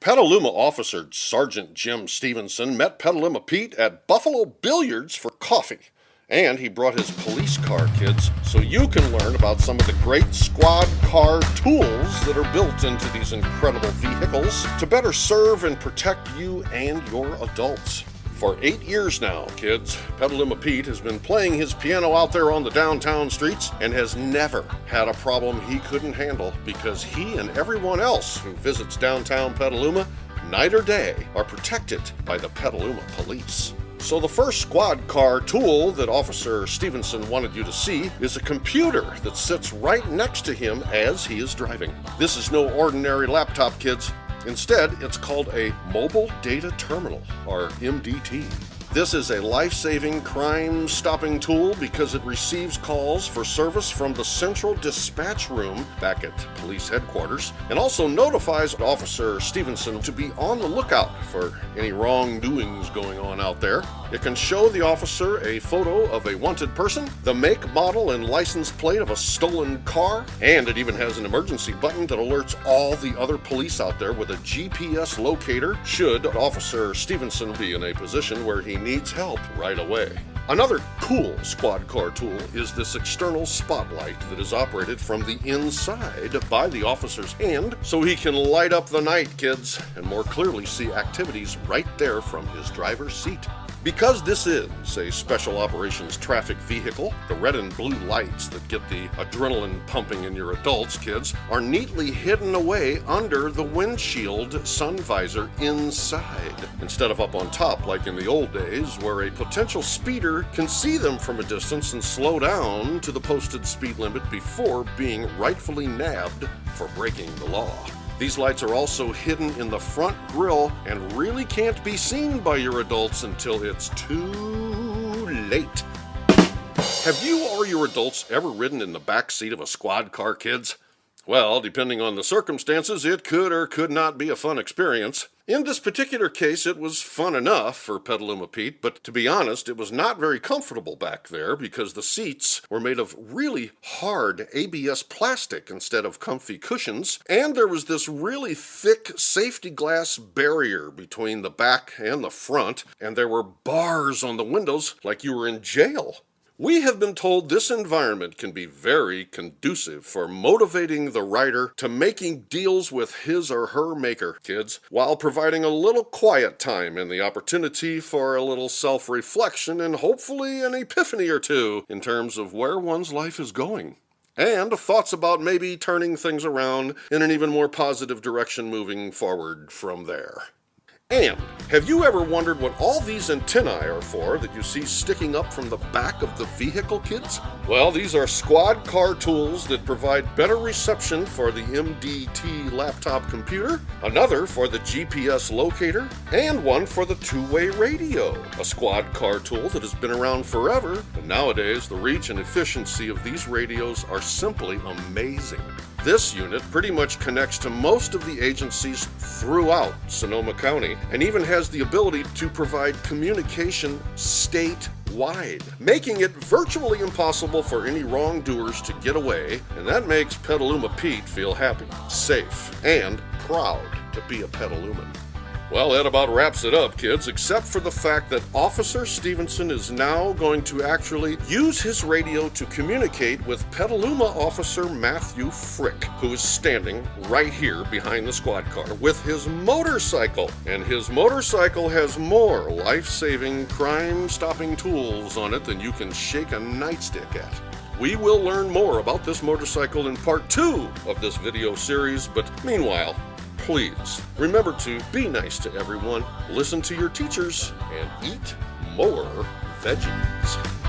Petaluma officer Sergeant Jim Stevenson met Petaluma Pete at Buffalo Billiards for coffee. And he brought his police car, kids, so you can learn about some of the great squad car tools that are built into these incredible vehicles to better serve and protect you and your adults. For 8 years now, kids, Petaluma Pete has been playing his piano out there on the downtown streets and has never had a problem he couldn't handle because he and everyone else who visits downtown Petaluma, night or day, are protected by the Petaluma police. So the first squad car tool that Officer Stevenson wanted you to see is a computer that sits right next to him as he is driving. This is no ordinary laptop, kids. Instead, it's called a Mobile Data Terminal, or MDT. This is a life-saving, crime-stopping tool because it receives calls for service from the central dispatch room back at police headquarters and also notifies Officer Stevenson to be on the lookout for any wrongdoings going on out there. It can show the officer a photo of a wanted person, the make, model, and license plate of a stolen car, and it even has an emergency button that alerts all the other police out there with a GPS locator should Officer Stevenson be in a position where he needs help right away. Another cool squad car tool is this external spotlight that is operated from the inside by the officer's hand so he can light up the night, kids, and more clearly see activities right there from his driver's seat. Because this is a special operations traffic vehicle, the red and blue lights that get the adrenaline pumping in your adults, kids, are neatly hidden away under the windshield sun visor inside, instead of up on top like in the old days where a potential speeder can see them from a distance and slow down to the posted speed limit before being rightfully nabbed for breaking the law. These lights are also hidden in the front grille and really can't be seen by your adults until it's too late. Have you or your adults ever ridden in the back seat of a squad car, kids? Well, depending on the circumstances, it could or could not be a fun experience. In this particular case, it was fun enough for Petaluma Pete, but to be honest, it was not very comfortable back there because the seats were made of really hard ABS plastic instead of comfy cushions, and there was this really thick safety glass barrier between the back and the front, and there were bars on the windows like you were in jail. We have been told this environment can be very conducive for motivating the rider to making deals with his or her maker, kids, while providing a little quiet time and the opportunity for a little self-reflection and hopefully an epiphany or two in terms of where one's life is going. And thoughts about maybe turning things around in an even more positive direction moving forward from there. And have you ever wondered what all these antennae are for that you see sticking up from the back of the vehicle, kids? Well, these are squad car tools that provide better reception for the MDT laptop computer, another for the GPS locator, and one for the two-way radio, a squad car tool that has been around forever, but nowadays the reach and efficiency of these radios are simply amazing. This unit pretty much connects to most of the agencies throughout Sonoma County and even has the ability to provide communication statewide, making it virtually impossible for any wrongdoers to get away, and that makes Petaluma Pete feel happy, safe, and proud to be a Petaluman. Well, that about wraps it up, kids, except for the fact that Officer Stevenson is now going to actually use his radio to communicate with Petaluma Officer Matthew Frick, who is standing right here behind the squad car with his motorcycle. And his motorcycle has more life-saving, crime-stopping tools on it than you can shake a nightstick at. We will learn more about this motorcycle in part 2 of this video series, but meanwhile, please remember to be nice to everyone, listen to your teachers, and eat more veggies.